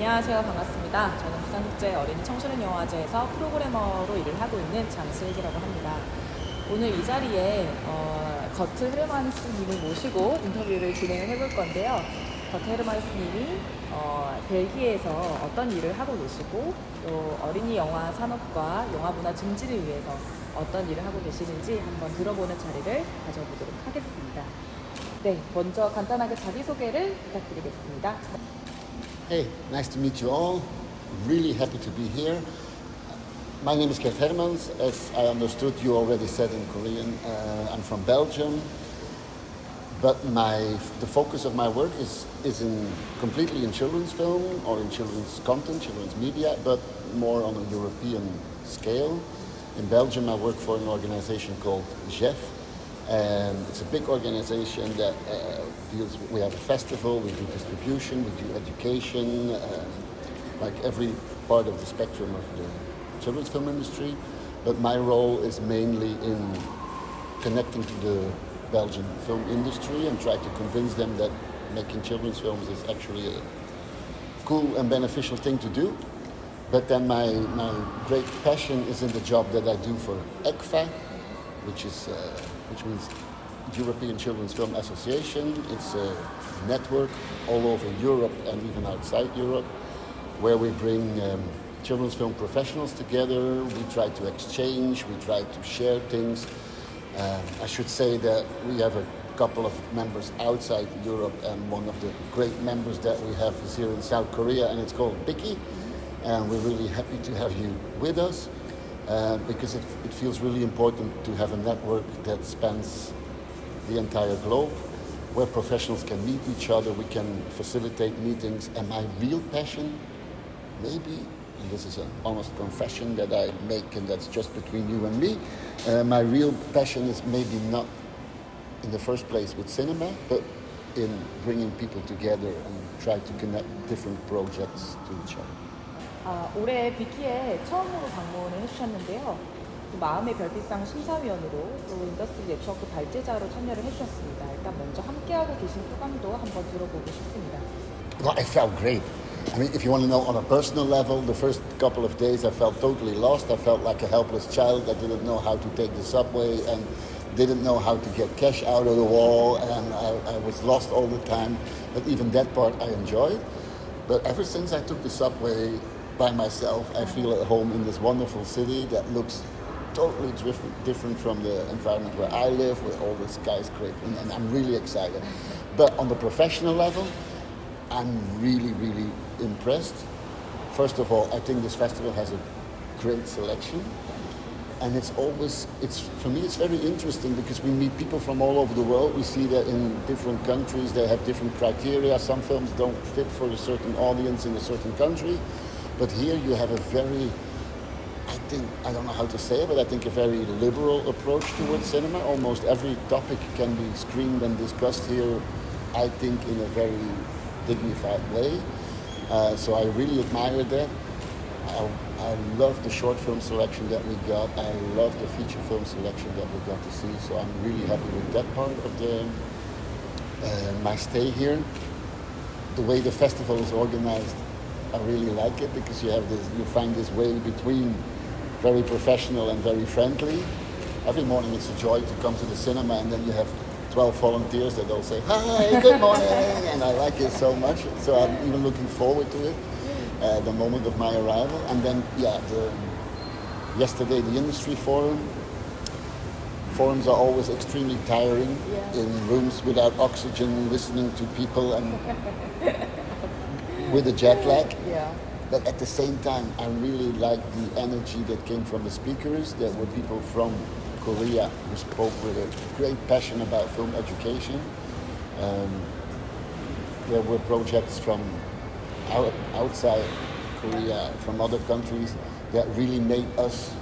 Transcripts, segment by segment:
안녕하세요. 반갑습니다. 저는 부산국제 어린이 청소년 영화제에서 프로그래머로 일을 하고 있는 장슬기라고 합니다. 오늘 이 자리에 거트 헤르만스님을 모시고 인터뷰를 진행을 해볼 건데요. 거트 헤르만스님이 벨기에에서 어떤 일을 하고 계시고 또 어린이 영화 산업과 영화 문화 증진을 위해서 어떤 일을 하고 계시는지 한번 들어보는 자리를 가져보도록 하겠습니다. 네, 먼저 간단하게 자기소개를 부탁드리겠습니다. Hey, nice to meet you all. Really happy to be here. My name is Gert Hermans. As I understood, you already said in Korean. I'm from Belgium, but the focus of my work is completely in children's film or in children's content, children's media, but more on a European scale. In Belgium, I work for an organization called GEF. And it's a big organization that we have a festival, we do distribution, we do education, like every part of the spectrum of the children's film industry. But my role is mainly in connecting to the Belgian film industry and try to convince them that making children's films is actually a cool and beneficial thing to do. But then my great passion is in the job that I do for ECFA, which means European Children's Film Association. It's a network all over Europe and even outside Europe, where we bring children's film professionals together. We try to exchange, we try to share things. I should say that we have a couple of members outside Europe, and one of the great members that we have is here in South Korea, and it's called Biki. And we're really happy to have you with us. Because it feels really important to have a network that spans the entire globe, where professionals can meet each other, we can facilitate meetings, and my real passion, maybe, and this is an honest confession that I make, and that's just between you and me, my real passion is maybe not in the first place with cinema, but in bringing people together and try to connect different projects to each other. 올해 비키에 처음으로 방문을 해주셨는데요. 또 마음의 별빛상 심사위원으로 또 인더스트리 네트워크 발제자로 참여를 해주셨습니다. 일단 먼저 함께하고 계신 소감도 한번 들어보고 싶습니다. Well, I felt great. I mean, if you want to know on a personal level, the first couple of days I felt totally lost. I felt like a helpless child that didn't know how to take the subway and didn't know how to get cash out of the wall, and I was lost all the time. But even that part I enjoyed. But ever since I took the subway by myself, I feel at home in this wonderful city that looks totally different from the environment where I live, with all the skyscrapers, and I'm really excited. But on the professional level, I'm really, really impressed. First of all, I think this festival has a great selection, and for me it's very interesting because we meet people from all over the world. We see that in different countries they have different criteria. Some films don't fit for a certain audience in a certain country. But here you have a very, I don't know how to say it, but I think a very liberal approach towards cinema. Almost every topic can be screened and discussed here, I think, in a very dignified way. So I really admire that. I love the short film selection that we got. I love the feature film selection that we got to see. So I'm really happy with that part of my stay here. The way the festival is organized, I really like it because you find this way between very professional and very friendly. Every morning it's a joy to come to the cinema, and then you have 12 volunteers that all say, "Hi, good morning," and I like it so much. So I'm even looking forward to it, the moment of my arrival. And then, yesterday the industry forum. Forums are always extremely tiring, in rooms without oxygen, listening to people and with a jet lag. Yeah. But at the same time, I really liked the energy that came from the speakers. There were people from Korea who spoke with a great passion about film education. There were projects from outside Korea, from other countries, that really made us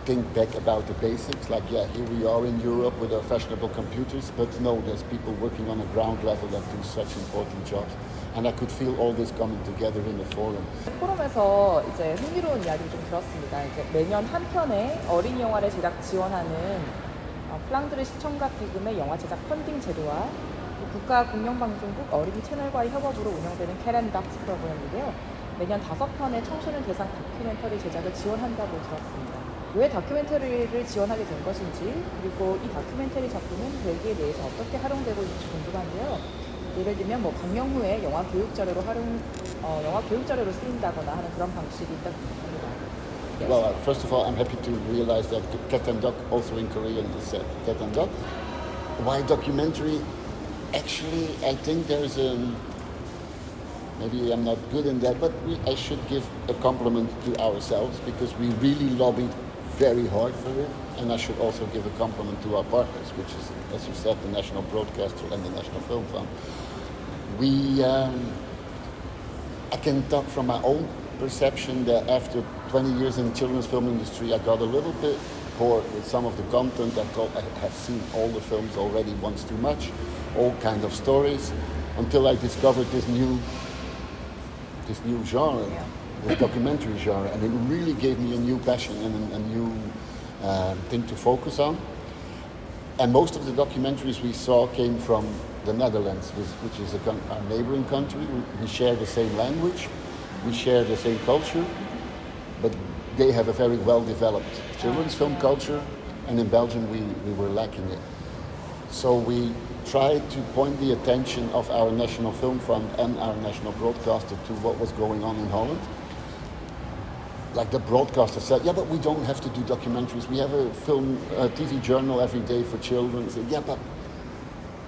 think back about the basics. Like, here we are in Europe with our fashionable computers, but no, there's people working on a ground level that do such important jobs. And I could feel all this coming together in the forum. 포럼에서 이제 흥미로운 이야기를 좀 들었습니다. 이제 매년 한 편의 어린이 영화를 제작 지원하는 플랑드르 시청각 기금의 영화 제작 펀딩 제도와 국가 공영방송국 어린이 채널과의 협업으로 운영되는 캐런 닥스 프로그램인데요. 매년 5편의 청소년 대상 다큐멘터리 제작을 지원한다고 들었습니다. 왜 다큐멘터리를 지원하게 된 것인지, 그리고 이 다큐멘터리 작품은 벨기에 내에서 어떻게 활용되고 있는지 궁금한데요. 예를 들면 방영 후에 영화 교육 자료로 쓰인다거나 하는 그런 방식이 있다고 합니다. Yes. Well, first of all, I'm happy to realize that cat and dog also in Korean is cat and dog. Why documentary? Actually, I think there's maybe I'm not good in that, but I should give a compliment to ourselves because we really lobbied very hard for it. And I should also give a compliment to our partners, which is, as you said, the National Broadcaster and the National Film Fund. I can talk from my own perception that after 20 years in the children's film industry, I got a little bit bored with some of the content. I thought I had seen all the films already once too much, all kind of stories, until I discovered this new genre, the documentary genre, and it really gave me a new passion and a new thing to focus on. And most of the documentaries we saw came from the Netherlands, which is our neighboring country. We share the same language, we share the same culture, but they have a very well-developed children's film culture, and in Belgium we were lacking it. So we tried to point the attention of our National Film Fund and our national broadcaster to what was going on in Holland. Like the broadcaster said, yeah, but we don't have to do documentaries. We have a TV journal every day for children. I said, yeah, but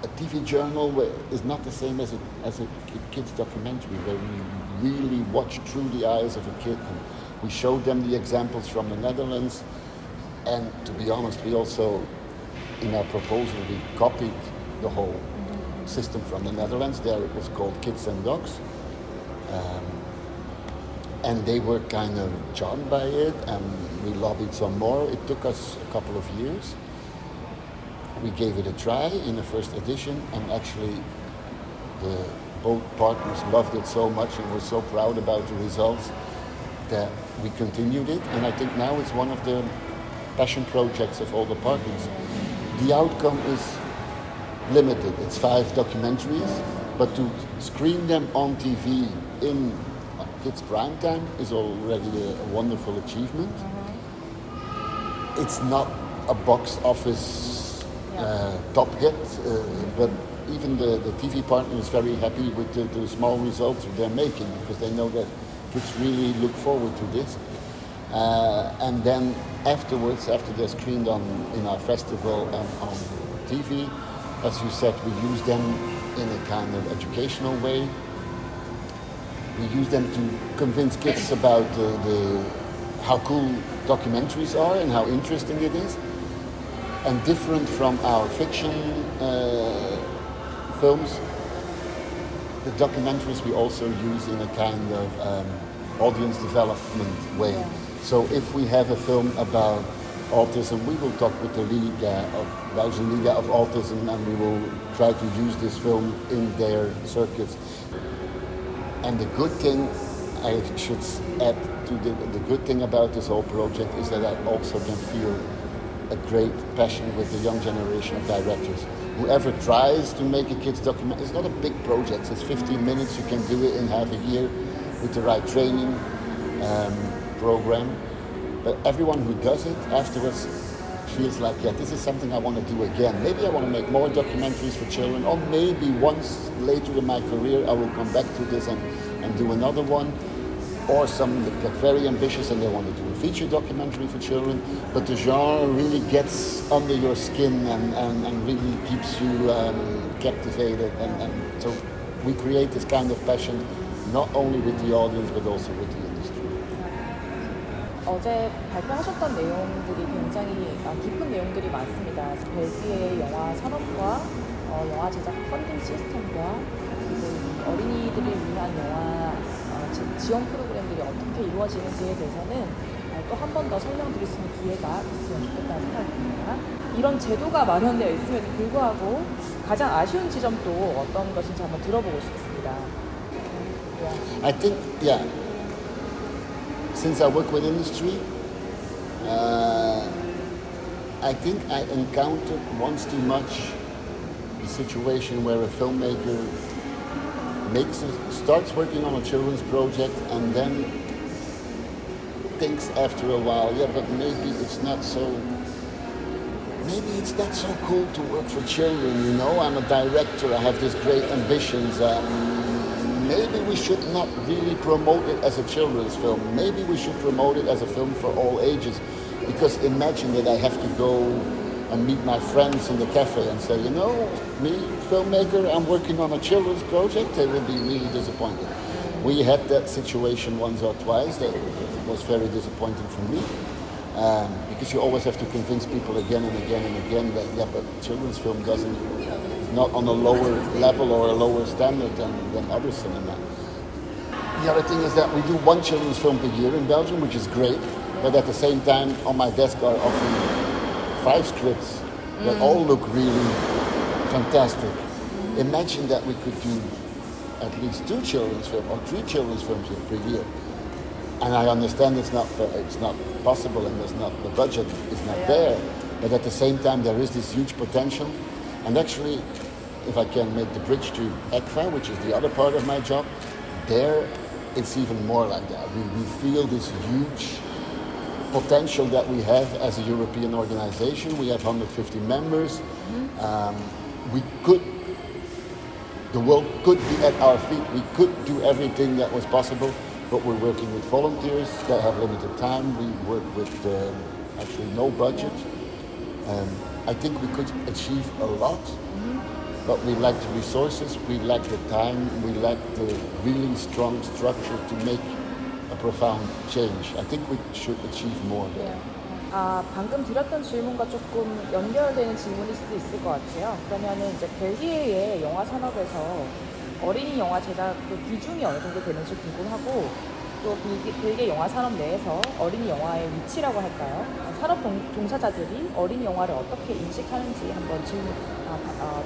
a TV journal is not the same as a kid's documentary, where we really watch through the eyes of a kid. And we showed them the examples from the Netherlands. And to be honest, we also, in our proposal, we copied the whole system from the Netherlands. There it was called Kids and Dogs. And they were kind of charmed by it, and we lobbied some more. It took us a couple of years. We gave it a try in the first edition, and actually both partners loved it so much and were so proud about the results that we continued it. And I think now it's one of the passion projects of all the partners. The outcome is limited. It's 5 documentaries, but to screen them on TV in kids' prime time is already a wonderful achievement. It's not a box office top hit, but even the TV partner is very happy with the small results they're making, because they know that kids really look forward to this. And then afterwards, after they're screened in our festival and on TV, as you said, we use them in a kind of educational way. We use them to convince kids about how cool documentaries are and how interesting it is. And different from our fiction films, the documentaries we also use in a kind of audience development way. Yeah. So if we have a film about autism, we will talk with the Belgian Liga of Autism, and we will try to use this film in their circuits. And the good thing, I should add to the good thing about this whole project is that I also can feel a great passion with the young generation of directors. Whoever tries to make a kids documentary, it's not a big project, it's 15 minutes, you can do it in half a year with the right training program. But everyone who does it afterwards feels like, yeah, this is something I want to do again. Maybe I want to make more documentaries for children, or maybe once later in my career I will come back to this and do another one. Or some that get very ambitious and they want to do a feature documentary for children. But the genre really gets under your skin and really keeps you captivated. And so we create this kind of passion not only with the audience but also with the industry. 어제 발표하셨던 내용들이 굉장히 깊은 내용들이 많습니다. 벨기에 영화 산업과 영화 제작 펀딩 시스템과 그리고 어린이들을 위한 영화 지원 프로그램들이 어떻게 이루어지는지에 대해서는 또 한 번 더 설명드릴 수 있는 기회가 있으면 좋겠다는 생각이 듭니다. 이런 제도가 마련되어 있음에도 불구하고 가장 아쉬운 지점도 어떤 것인지 한번 들어보고 싶습니다. I think, yeah. Since I work with industry, I think I encountered once too much the situation where a filmmaker starts working on a children's project and then thinks after a while, yeah, but maybe it's not so cool to work for children, you know. I'm a director, I have these great ambitions. Maybe we should not really promote it as a children's film. Maybe we should promote it as a film for all ages. Because imagine that I have to go and meet my friends in the cafe and say, you know, me, filmmaker, I'm working on a children's project. They will be really disappointed. We had that situation once or twice. That was very disappointing for me. Because you always have to convince people again and again and again that, yeah, but children's film is not on a lower level or a lower standard than other cinema. The other thing is that we do one children's film per year in Belgium, which is great, but at the same time on my desk are often 5 scripts that all look really fantastic. Imagine that we could do at least 2 children's films or 3 children's films per year. And I understand it's not possible and the budget is not there, but at the same time there is this huge potential. And actually, if I can make the bridge to ECFA, which is the other part of my job, there it's even more like that. We feel this huge potential that we have as a European organization. We have 150 members. The world could be at our feet. We could do everything that was possible, but we're working with volunteers that have limited time. We work with actually no budget. I think we could achieve a lot, but we lack the resources, we lack the time, we lack the really strong structure to make a profound change. I think we should achieve more there. 방금 드렸던 질문과 조금 연결되는 질문일 수도 있을 것 같아요. 그러면은 이제 벨기에의 영화 산업에서 어린이 영화 제작 비중이 어느 정도 되는지 궁금하고, 또 벨기에 영화 산업 내에서 어린이 영화의 위치라고 할까요? 산업 종사자들이 어린이 영화를 어떻게 인식하는지 한번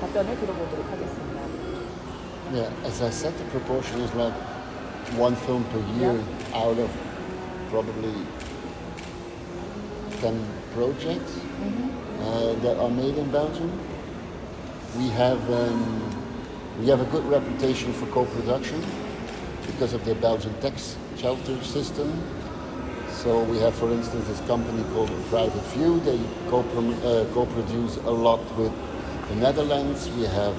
답변을 들어보도록 하겠습니다. Yeah, as I said, the proportion is like 1 film per year out of probably 10 projects that are made in Belgium. We have a good reputation for co-production because of the Belgian tax shelter system. So we have, for instance, this company called Private View. They co-produce a lot with the Netherlands. We have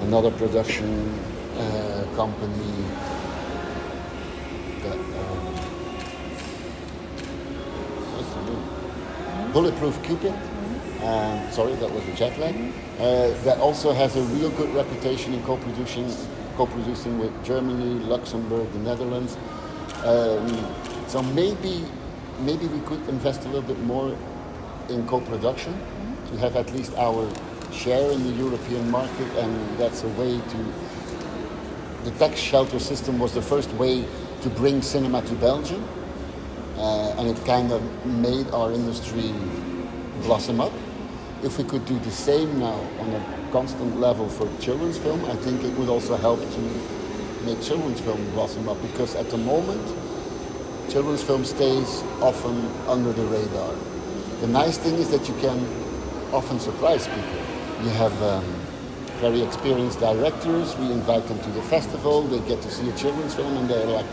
another production company that Bulletproof Cupid. Sorry, that was the jet lag. That also has a real good reputation in co-producing with Germany, Luxembourg, the Netherlands. So maybe we could invest a little bit more in co-production to have at least our share in the European market, and that's a way to. The tax shelter system was the first way to bring cinema to Belgium, and it kind of made our industry blossom up. If we could do the same now on a constant level for children's film, I think it would also help to make children's film blossom up, because at the moment, children's film stays often under the radar. The nice thing is that you can often surprise people. You have very experienced directors, we invite them to the festival, they get to see a children's film and they're like,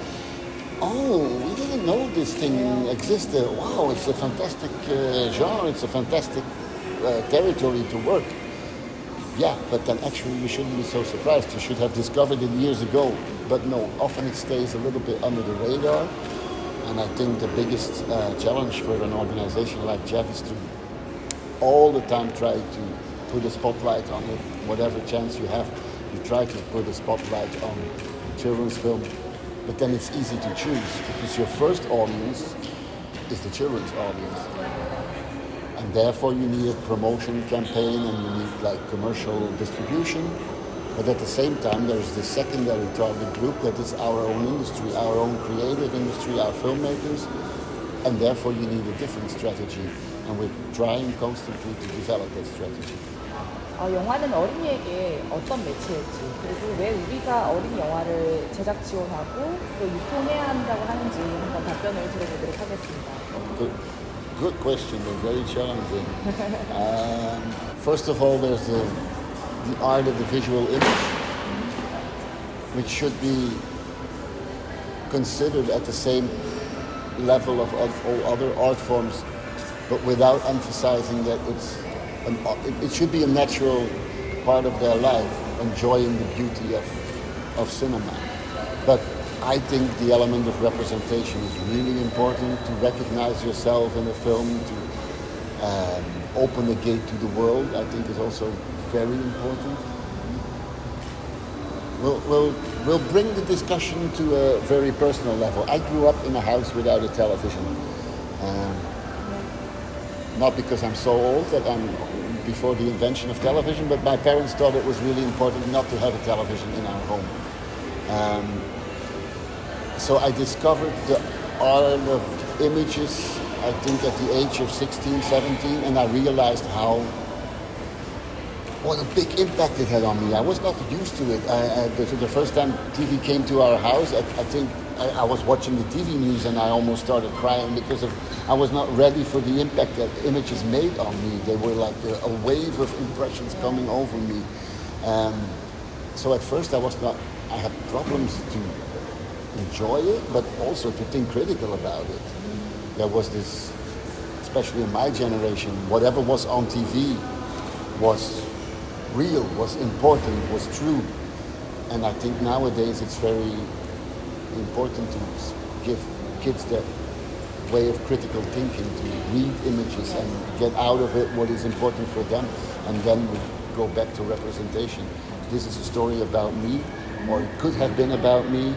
oh, we didn't know this thing existed. Wow, it's a fantastic genre, it's a fantastic territory to work. Yeah, but then actually you shouldn't be so surprised. You should have discovered it years ago. But no, often it stays a little bit under the radar. And I think the biggest challenge for an organization like Jeff is to all the time try to put a spotlight on it. Whatever chance you have, you try to put a spotlight on children's film. But then it's easy to choose, because your first audience is the children's audience. And therefore you need a promotion campaign and you need like commercial distribution. But at the same time, there's this secondary target group that is our own industry, our own creative industry, our filmmakers. And therefore you need a different strategy. And we're trying constantly to develop that strategy. 영화는 어린이에게 어떤 매체일지, 그리고 왜 우리가 어린이 영화를 제작 지원하고 또 유통해야 한다고 하는지 한번 답변을 들어보도록 하겠습니다. Good question, but very challenging. First of all, there's the art of the visual image. which should be considered at the same level of all other art forms, but without emphasizing that it should be a natural part of their life, enjoying the beauty of cinema. But I think the element of representation is really important, to recognize yourself in a film, to open a gate to the world, I think is also very important. We'll bring the discussion to a very personal level. I grew up in a house without a television. Not because I'm so old that I'm before the invention of television, but my parents thought it was really important not to have a television in our home. So I discovered the art of images, I think at the age of 16, 17, and I realized what a big impact it had on me. I was not used to it. The first time TV came to our house, I think I was watching the TV news and I almost started crying because I was not ready for the impact that images made on me. They were like a wave of impressions coming over me. So at first I had problems to enjoy it, but also to think critical about it. There was this, especially in my generation, whatever was on TV was real, was important, was true. And I think nowadays it's very important to give kids that way of critical thinking, to read images and get out of it what is important for them, and then we go back to representation. This is a story about me, or it could have been about me,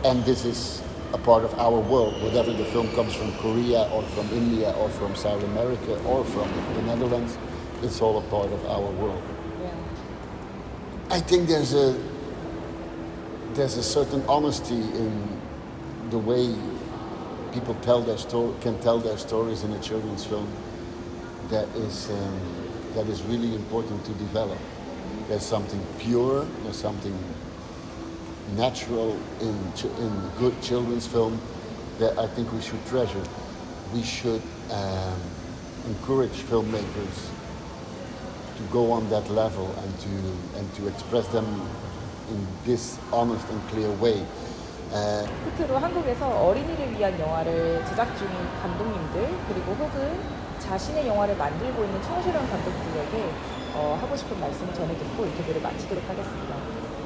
and this is a part of our world, whether the film comes from Korea or from India or from South America or from the Netherlands, it's all a part of our world. Yeah. I think there's a certain honesty in the way people can tell their stories in a children's film that is really important to develop. There's something pure, there's something natural in good children's film that I think we should treasure. We should encourage filmmakers to go on that level and to express them in this honest and clear way. 끝으로 한국에서 어린이를 위한 영화를 제작 중인 감독님들 그리고 혹은 자신의 영화를 만들고 있는 청소년 감독들에게 하고 싶은 말씀을 전해 듣고 인터뷰를 마치도록 하겠습니다.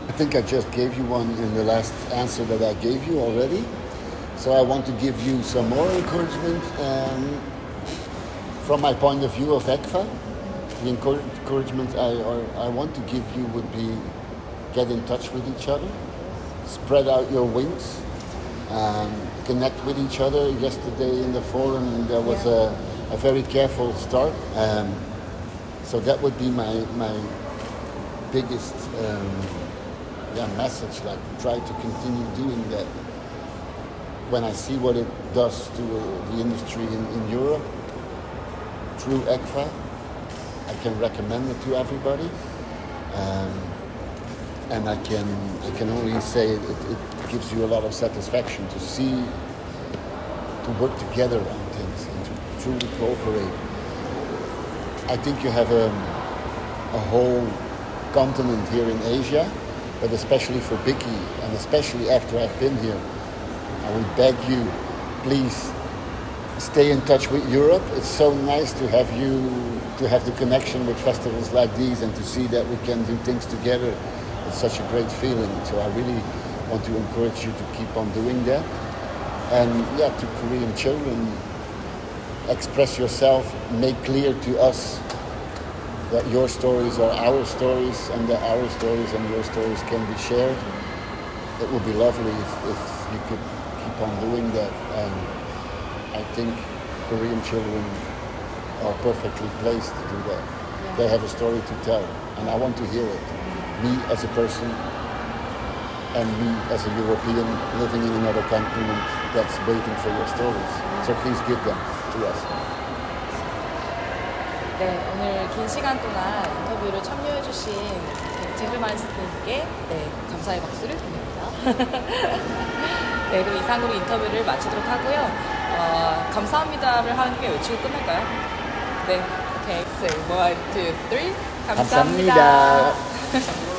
I think I just gave you one in the last answer that I gave you already. So I want to give you some more encouragement from my point of view of ECFA. The encouragement I want to give you would be get in touch with each other, spread out your wings, connect with each other. Yesterday in the forum there was a very careful start. So that would be my biggest message, like try to continue doing that. When I see what it does to the industry in Europe through ECFA, I can recommend it to everybody. And I can only say it gives you a lot of satisfaction to see, to work together on things and to truly cooperate. I think you have a whole continent here in Asia, but especially for Vicky, and especially after I've been here, I would beg you, please stay in touch with Europe. It's so nice to have the connection with festivals like these and to see that we can do things together. It's such a great feeling. So I really want to encourage you to keep on doing that. And to Korean children, express yourself, make clear to us that your stories are our stories and that our stories and your stories can be shared. It would be lovely if you could keep on doing that. And I think Korean children are perfectly placed to do that. Yeah. They have a story to tell, and I want to hear it. Me as a person and me as a European living in another continent that's waiting for your stories. So please give them to us. 네, 오늘 긴 시간 동안 인터뷰를 참여해주신 헤르만스님께 감사의 박수를 드립니다. 네, 그럼 이상으로 인터뷰를 마치도록 하고요. 감사합니다를 함께 외치고 끝낼까요? 네, 오케이. So, 1, 2, 3. 감사합니다. 감사합니다.